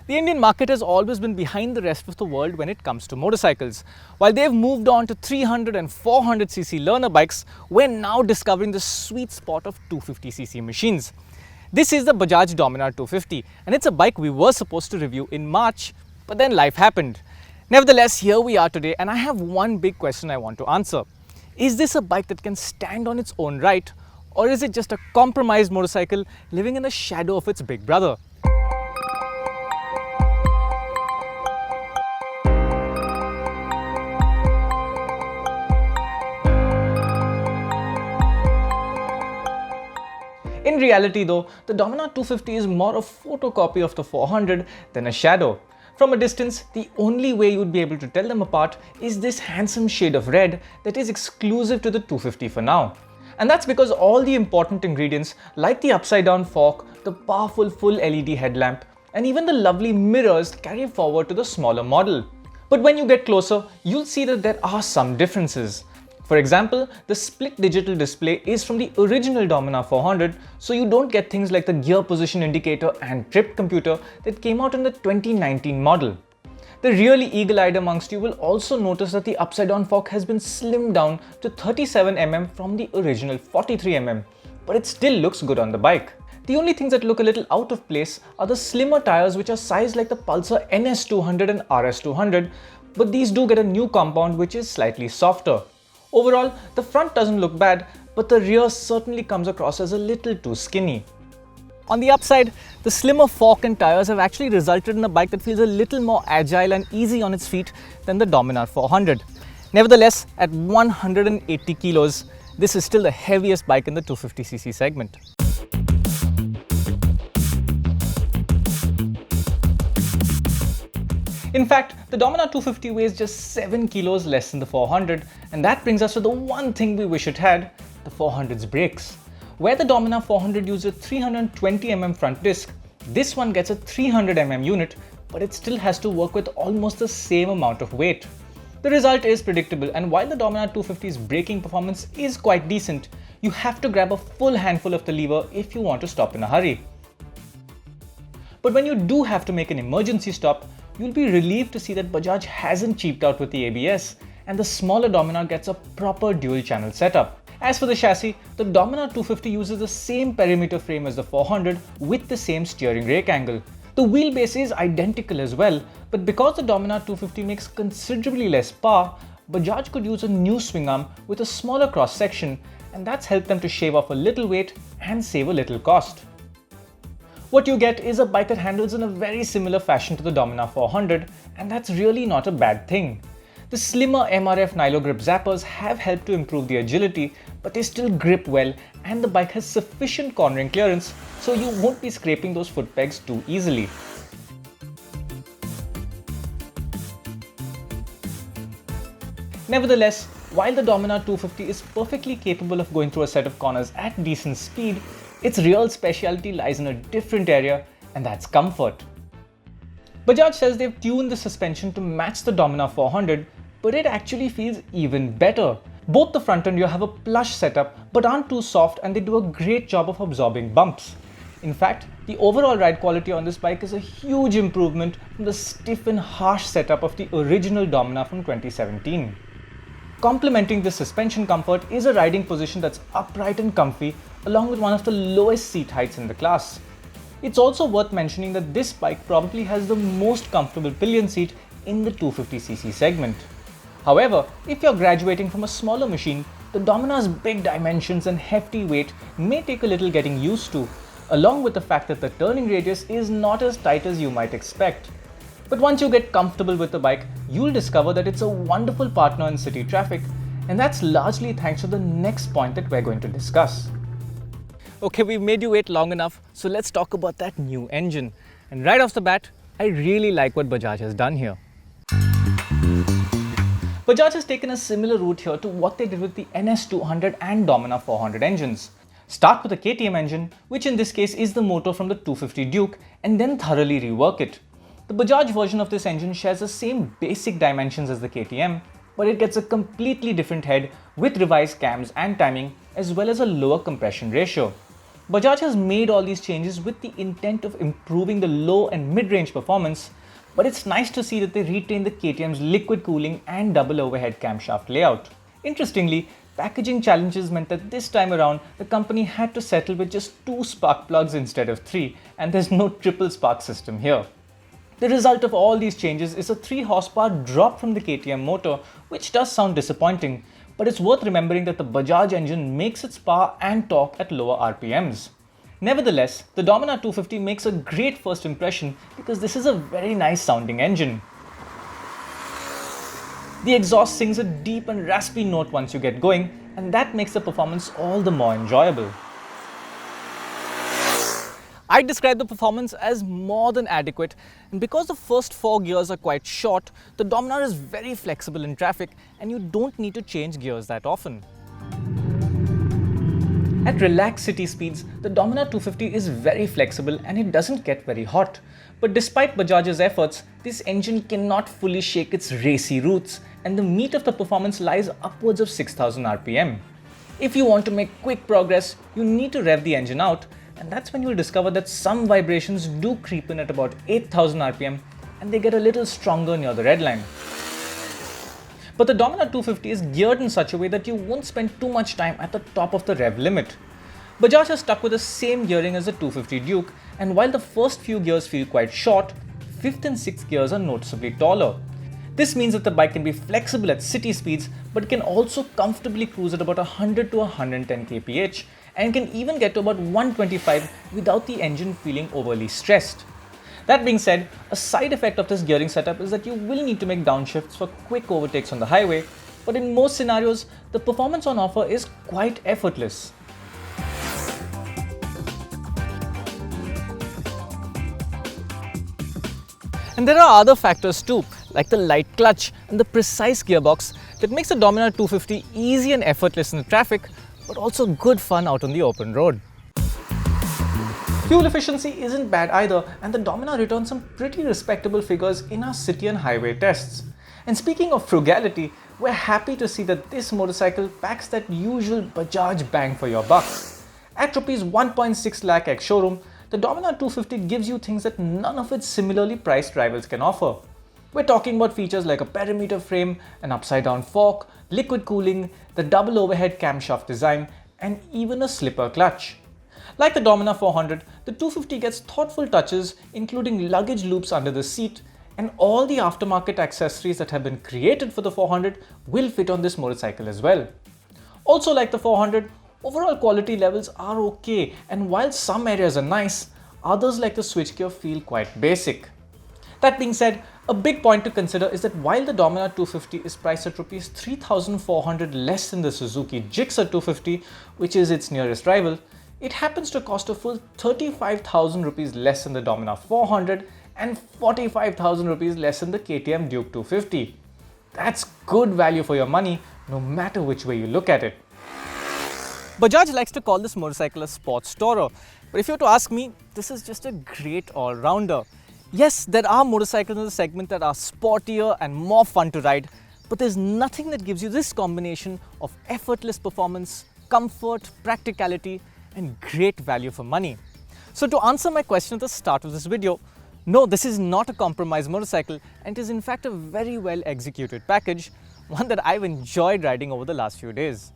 The Indian market has always been behind the rest of the world when it comes to motorcycles. While they've moved on to 300 and 400cc learner bikes, we're now discovering the sweet spot of 250cc machines. This is the Bajaj Dominar 250, and it's a bike we were supposed to review in March, but then life happened. Nevertheless, here we are today, and I have one big question I want to answer. Is this a bike that can stand on its own right, or is it just a compromised motorcycle living in the shadow of its big brother? In reality though, the Dominar 250 is more a photocopy of the 400 than a shadow. From a distance, the only way you would be able to tell them apart is this handsome shade of red that is exclusive to the 250 for now. And that's because all the important ingredients like the upside down fork, the powerful full LED headlamp, and even the lovely mirrors carry forward to the smaller model. But when you get closer, you'll see that there are some differences. For example, the split digital display is from the original Dominar 400, so you don't get things like the gear position indicator and trip computer that came out in the 2019 model. The really eagle-eyed amongst you will also notice that the upside-down fork has been slimmed down to 37mm from the original 43mm, but it still looks good on the bike. The only things that look a little out of place are the slimmer tires, which are sized like the Pulsar NS200 and RS200, but these do get a new compound which is slightly softer. Overall, the front doesn't look bad, but the rear certainly comes across as a little too skinny. On the upside, the slimmer fork and tires have actually resulted in a bike that feels a little more agile and easy on its feet than the Dominar 400. Nevertheless, at 180 kilos, this is still the heaviest bike in the 250cc segment. In fact, the Dominar 250 weighs just 7 kilos less than the 400, and that brings us to the one thing we wish it had, the 400's brakes. Where the Dominar 400 used a 320mm front disc, this one gets a 300mm unit, but it still has to work with almost the same amount of weight. The result is predictable, and while the Dominar 250's braking performance is quite decent, you have to grab a full handful of the lever if you want to stop in a hurry. But when you do have to make an emergency stop, you'll be relieved to see that Bajaj hasn't cheaped out with the ABS, and the smaller Dominar gets a proper dual channel setup. As for the chassis, the Dominar 250 uses the same perimeter frame as the 400 with the same steering rake angle. The wheelbase is identical as well, but because the Dominar 250 makes considerably less power, Bajaj could use a new swing arm with a smaller cross section, and that's helped them to shave off a little weight and save a little cost. What you get is a bike that handles in a very similar fashion to the Dominar 400, and that's really not a bad thing. The slimmer MRF Nilo Grip zappers have helped to improve the agility, but they still grip well, and the bike has sufficient cornering clearance, so you won't be scraping those foot pegs too easily. Nevertheless, while the Dominar 250 is perfectly capable of going through a set of corners at decent speed, its real specialty lies in a different area, and that's comfort. Bajaj says they've tuned the suspension to match the Dominar 400, but it actually feels even better. Both the front and rear have a plush setup but aren't too soft, and they do a great job of absorbing bumps. In fact, the overall ride quality on this bike is a huge improvement from the stiff and harsh setup of the original Dominar from 2017. Complementing this suspension comfort is a riding position that's upright and comfy, along with one of the lowest seat heights in the class. It's also worth mentioning that this bike probably has the most comfortable pillion seat in the 250cc segment. However, if you're graduating from a smaller machine, the Dominar's big dimensions and hefty weight may take a little getting used to, along with the fact that the turning radius is not as tight as you might expect. But once you get comfortable with the bike, you'll discover that it's a wonderful partner in city traffic, and that's largely thanks to the next point that we're going to discuss. Okay, we've made you wait long enough, so let's talk about that new engine. And right off the bat, I really like what Bajaj has done here. Bajaj has taken a similar route here to what they did with the NS200 and Dominar 400 engines. Start with a KTM engine, which in this case is the motor from the 250 Duke, and then thoroughly rework it. The Bajaj version of this engine shares the same basic dimensions as the KTM, but it gets a completely different head with revised cams and timing, as well as a lower compression ratio. Bajaj has made all these changes with the intent of improving the low and mid-range performance, but it's nice to see that they retain the KTM's liquid cooling and double overhead camshaft layout. Interestingly, packaging challenges meant that this time around the company had to settle with just 2 spark plugs instead of 3, and there's no triple spark system here. The result of all these changes is a 3 horsepower drop from the KTM motor, which does sound disappointing, but it's worth remembering that the Bajaj engine makes its power and torque at lower RPMs. Nevertheless, the Dominar 250 makes a great first impression because this is a very nice sounding engine. The exhaust sings a deep and raspy note once you get going, and that makes the performance all the more enjoyable. I'd describe the performance as more than adequate, and because the first 4 gears are quite short, the Dominar is very flexible in traffic and you don't need to change gears that often. At relaxed city speeds, the Dominar 250 is very flexible and it doesn't get very hot. But despite Bajaj's efforts, this engine cannot fully shake its racy roots, and the meat of the performance lies upwards of 6000 RPM. If you want to make quick progress, you need to rev the engine out, and that's when you'll discover that some vibrations do creep in at about 8000 RPM and they get a little stronger near the red line. But the Dominar 250 is geared in such a way that you won't spend too much time at the top of the rev limit. Bajaj has stuck with the same gearing as the 250 Duke, and while the first few gears feel quite short, 5th and 6th gears are noticeably taller. This means that the bike can be flexible at city speeds, but can also comfortably cruise at about 100 to 110 kph, and can even get to about 125 without the engine feeling overly stressed. That being said, a side effect of this gearing setup is that you will need to make downshifts for quick overtakes on the highway, but in most scenarios, the performance on offer is quite effortless. And there are other factors too, like the light clutch and the precise gearbox that makes the Dominar 250 easy and effortless in the traffic, but also good fun out on the open road. Fuel efficiency isn't bad either, and the Dominar returns some pretty respectable figures in our city and highway tests. And speaking of frugality, we're happy to see that this motorcycle packs that usual Bajaj bang for your buck. At Rs 1.6 lakh ex showroom, the Dominar 250 gives you things that none of its similarly priced rivals can offer. We're talking about features like a perimeter frame, an upside-down fork, liquid cooling, the double overhead camshaft design, and even a slipper clutch. Like the Dominar 400, the 250 gets thoughtful touches, including luggage loops under the seat, and all the aftermarket accessories that have been created for the 400 will fit on this motorcycle as well. Also, like the 400, overall quality levels are okay, and while some areas are nice, others like the switchgear feel quite basic. That being said, a big point to consider is that while the Dominar 250 is priced at Rs 3,400 less than the Suzuki Gixxer 250, which is its nearest rival, it happens to cost a full 35,000 rupees less than the Dominar 400 and 45,000 rupees less than the KTM Duke 250. That's good value for your money, no matter which way you look at it. Bajaj likes to call this motorcycle a sports tourer, but if you were to ask me, this is just a great all-rounder. Yes, there are motorcycles in the segment that are sportier and more fun to ride, but there's nothing that gives you this combination of effortless performance, comfort, practicality, and great value for money. So to answer my question at the start of this video, no, this is not a compromise motorcycle, and it is in fact a very well executed package, one that I've enjoyed riding over the last few days.